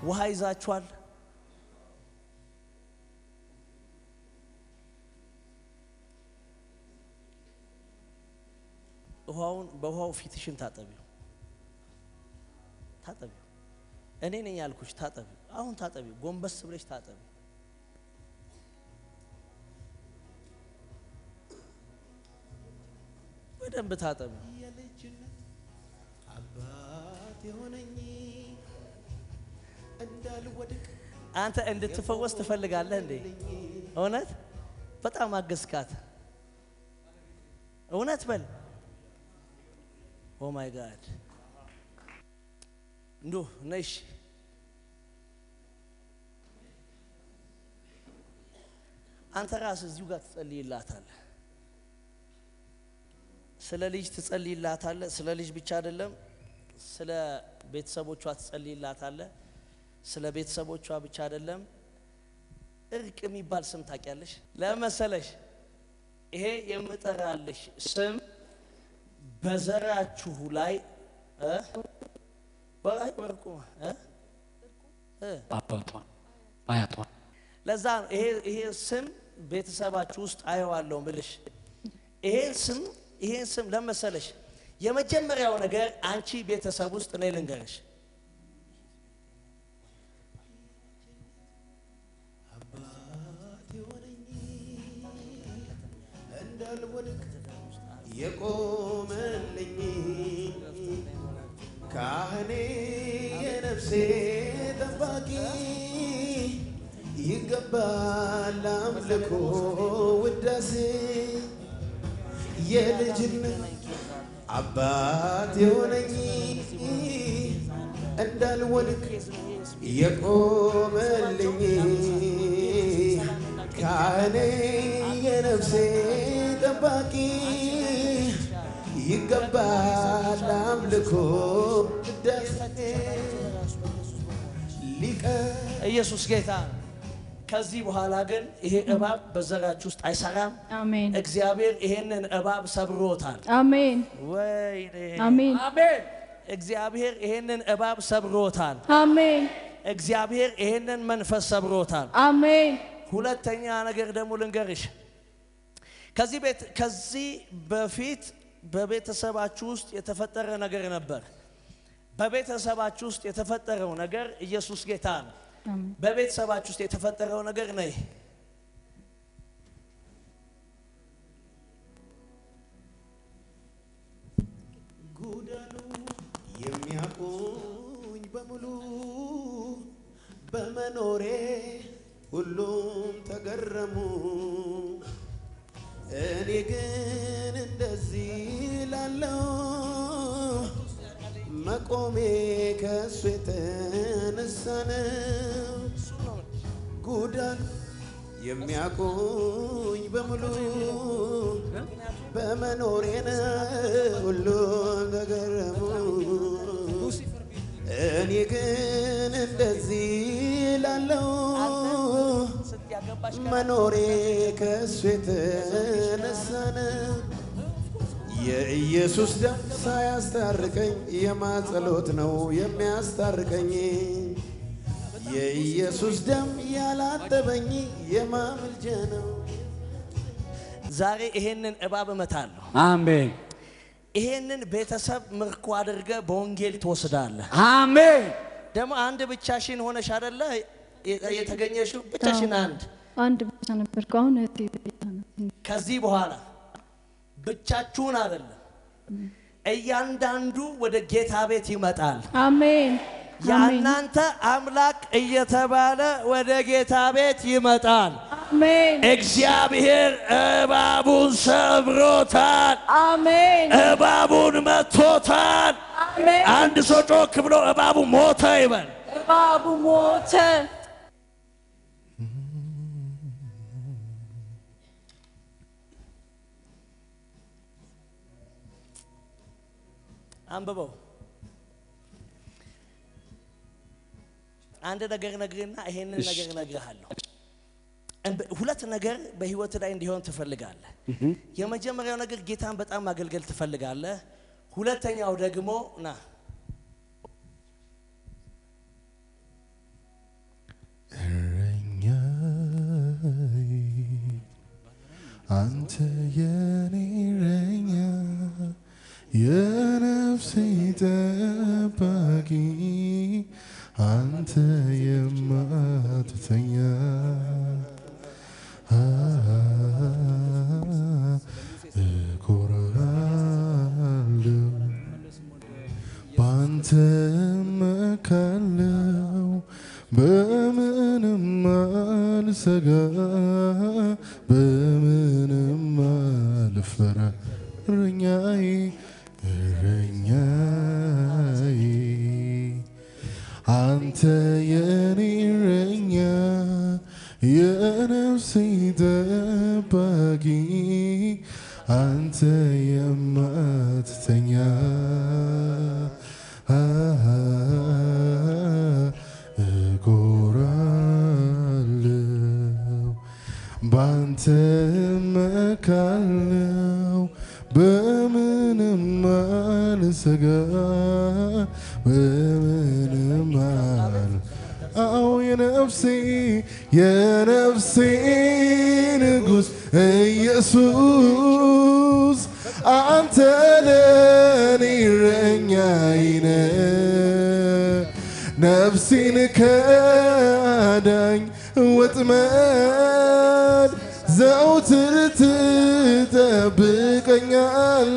ውሃ ይዛችኋል? በውሃው ፊትሽን ታጠቢው። እኔ ነኝ ያልኩሽ ታጠቢው። አሁን ታጠቢው፣ ጎንበስ ብለሽ ታጠቢው። በደንብ ታጠቢው። አንተ እንድትፈወስ ትፈልጋለህ እንዴ? እውነት በጣም አገዝካት። እውነት በል። ኦ ማይ ጋድ እንዶ ነሽ። አንተ ራስህ እዚሁ ጋር ትጸልይላታለህ። ስለ ልጅ ትጸልይላታለህ። ስለ ልጅ ብቻ አይደለም፣ ስለ ቤተሰቦቿ ትጸልይላታለህ። ስለ ቤተሰቦቿ ብቻ አይደለም፣ እርቅ የሚባል ስም ታውቂያለሽ? ለመሰለሽ ይሄ የምጠራልሽ ስም በዘራችሁ ላይ ወርቁ አያቷ ለዛ ነው ይሄ ስም ቤተሰባችሁ ውስጥ አየዋለሁ ብልሽ። ይሄ ስም ለመሰለሽ የመጀመሪያው ነገር አንቺ ቤተሰብ ውስጥ ነው ልንገርሽ። የቆመልኝ ካህኔ የነፍሴ ጠባቂ ይገባል አምልኮ ውዳሴ የልጅነት አባት የሆነኝ እንዳልወድቅ የቆመልኝ ካህኔ የነፍሴ ጠባቂ ይገባል አምልኮ ውዳሴ ሊቀ ኢየሱስ ጌታ። ከዚህ በኋላ ግን ይሄ እባብ በዘራችሁ ውስጥ አይሰራም። አሜን። እግዚአብሔር ይሄንን እባብ ሰብሮታል። አሜን። ወይኔ አሜን። አሜን። እግዚአብሔር ይሄንን እባብ ሰብሮታል። አሜን። እግዚአብሔር ይሄንን መንፈስ ሰብሮታል። አሜን። ሁለተኛ ነገር ደግሞ ልንገርሽ። ከዚህ በፊት በቤተሰባችሁ ውስጥ የተፈጠረ ነገር ነበር። በቤተሰባችሁ ውስጥ የተፈጠረው ነገር ኢየሱስ ጌታ ነው። በቤተሰባችሁ ውስጥ የተፈጠረው ነገር ነው። ጉዳሉ የሚያቆኝ በሙሉ በመኖሬ ሁሉም ተገረሙ። እኔ ግን እንደዚህ ላለው መቆሜ ከሱ የተነሳ ነው። ጉዳን የሚያቆኝ በሙሉ በመኖሬ ሁሉም ተገረሙ። እኔ ግን እንደዚህ ላለው መኖሬ ከሱ የተነሳ ነው። የኢየሱስ ደም ሳያስታርቀኝ የማጸሎት ነው የሚያስታርቀኝ። የኢየሱስ ደም ያላጠበኝ የማምልጃ ነው። ዛሬ ይሄንን እባብ እመታለሁ። አሜን። ይሄንን ቤተሰብ ምርኮ አድርገ በወንጌል ትወስዳለህ። አሜን። ደግሞ አንድ ብቻሽን ሆነሽ አይደለ የተገኘሽው? ብቻሽን አንድ ብቻ ነበርኩ። አሁን ከዚህ በኋላ ብቻችሁን አይደለም፣ እያንዳንዱ ወደ ጌታ ቤት ይመጣል። አሜን። ያናንተ አምላክ እየተባለ ወደ ጌታ ቤት ይመጣል። አሜን። እግዚአብሔር እባቡን ሰብሮታል። አሜን። እባቡን መቶታል። አሜን። አንድ ሰው ጮክ ብሎ እባቡ ሞተ ይበል። እባቡ ሞተ። አንብበው አንድ ነገር ነግርና ይሄንን ነገር ነግርሃለሁ ሁለት ነገር በህይወት ላይ እንዲሆን ትፈልጋለህ የመጀመሪያው ነገር ጌታን በጣም ማገልገል ትፈልጋለህ ሁለተኛው ደግሞ ና አንተ የኔ እረኛ የነፍሴ ጠባቂ አንተ የማትተኛ እኮራለሁ ባንተ እመካለሁ በምንም አልሰጋ በምንም አልፈራ እረኛዬ እረኛዬ አንተ የኔ እረኛ የነፍሴ ጠባቂ አንተ የማትተኛ እኮራለሁ ባንተ እመካለሁ በምንም አልሰጋ በምንም አዎ የነፍሴ ንጉሥ ኢየሱስ አንተ ለኔ እረኛዬ ነህ ነፍሴን ከአዳኝ ወጥመድ ዘውትር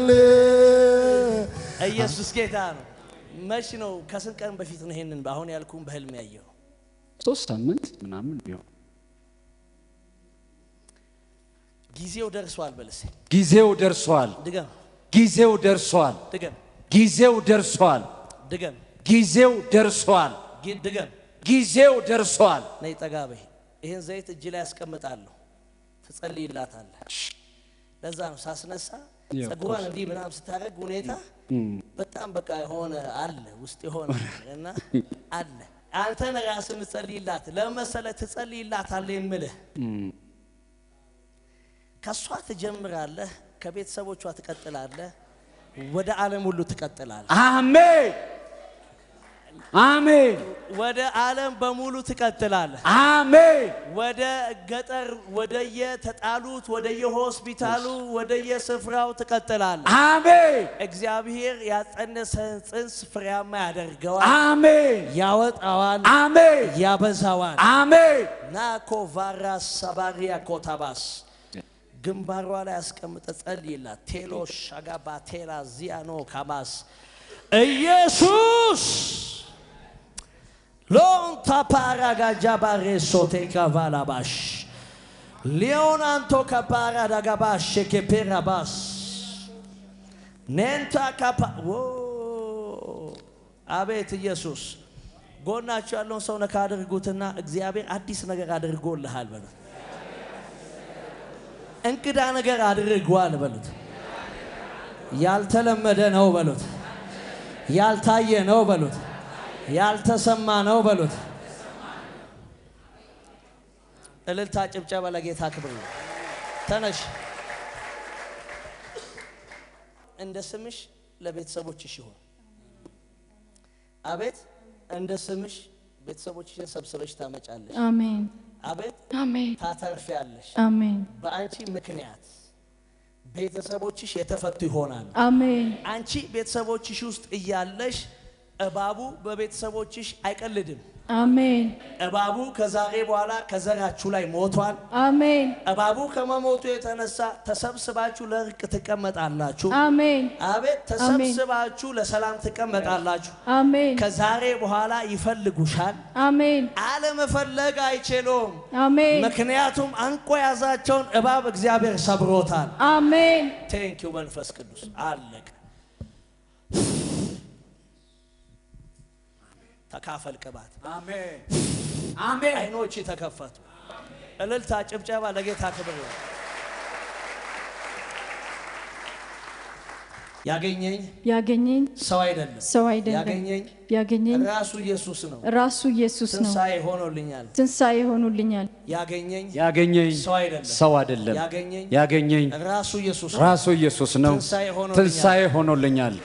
ትጠብቀኛለህ ኢየሱስ ጌታ ነው መች ነው ከስንት ቀን በፊት ነው ይሄንን አሁን ያልኩን በህልም ያየው 3 ሳምንት ምናምን ቢሆን ጊዜው ደርሷል በለስ ጊዜው ደርሷል ድገም ጊዜው ደርሷል ድገም ጊዜው ደርሷል ድገም ጊዜው ደርሷል ድገም ጊዜው ደርሷል ነይ ጠጋበይ ይሄን ዘይት እጅ ላይ ያስቀምጣለሁ ትጸልይላታለህ ለዛ ነው ሳስነሳ ጸጉሯን እንዲህ ምናምን ስታረግ ሁኔታ በጣም በቃ የሆነ አለ ውስጥ የሆነ እና አለ አንተ ራስህ ምጸልይላት ለመሰለ ትጸልይላታለህ የምልህ ከሷ ትጀምራለህ ከቤተሰቦቿ ትቀጥላለህ ወደ ዓለም ሁሉ ትቀጥላለህ አሜን አሜን ወደ ዓለም በሙሉ ትቀጥላለህ አሜን ወደ ገጠር ወደየ ተጣሉት ወደየ ሆስፒታሉ ወደየ ስፍራው ትቀጥላለህ አሜን እግዚአብሔር ያጸነሰን ጽንስ ፍሬያማ ያደርገዋል አሜን ያወጣዋል አሜን ያበዛዋል አሜን ናኮቫራ ሳባሪያ ኮታባስ ግንባሯ ላይ አስቀምጠ ጸልይላት ቴሎሽ አጋባቴላ ዚያኖ ካባስ ኢየሱስ ሎንታ ፓራጋጃ ባሬሶቴ ካቫላባሽ ሊዮናንቶ ካፓራ ዳጋባሽ ኬፔራባስ ኔንታ ካፓ አቤት ኢየሱስ ጎናችሁ ያለውን ሰው ነካ አድርጉትና እግዚአብሔር አዲስ ነገር አድርጎልሃል በሉት እንግዳ ነገር አድርጓል በሉት ያልተለመደ ነው በሉት ያልታየ ነው በሉት ያልተሰማ ነው በሉት እልልታ ጭብጨባ ለጌታ ክብር ተነሽ እንደ ስምሽ ለቤተሰቦችሽ ይሁን አቤት እንደ ስምሽ ቤተሰቦችሽን ሰብስበሽ ታመጫለሽ አሜን አቤት አሜን ታተርፊያለሽ አሜን በአንቺ ምክንያት ቤተሰቦችሽ የተፈቱ ይሆናል አሜን አንቺ ቤተሰቦችሽ ውስጥ እያለሽ እባቡ በቤተሰቦችሽ አይቀልድም አሜን እባቡ ከዛሬ በኋላ ከዘራችሁ ላይ ሞቷል አሜን እባቡ ከመሞቱ የተነሳ ተሰብስባችሁ ለርቅ ትቀመጣላችሁ አሜን አቤት ተሰብስባችሁ ለሰላም ትቀመጣላችሁ አሜን ከዛሬ በኋላ ይፈልጉሻል አሜን አለመፈለግ አይችሉም አሜን ምክንያቱም አንቆ ያዛቸውን እባብ እግዚአብሔር ሰብሮታል አሜን ቴንኪው መንፈስ ቅዱስ አለቀ ተካፈል ቅባት አሜን አሜን አይኖች ተከፈቱ እልልታ ጭብጨባ ለጌታ ክብር ያገኘኝ ሰው አይደለም ያገኘኝ ራሱ ኢየሱስ ነው ትንሣኤ ሆኖልኛል ያገኘኝ ሰው አይደለም ያገኘኝ ራሱ ኢየሱስ ነው ትንሣኤ ሆኖልኛል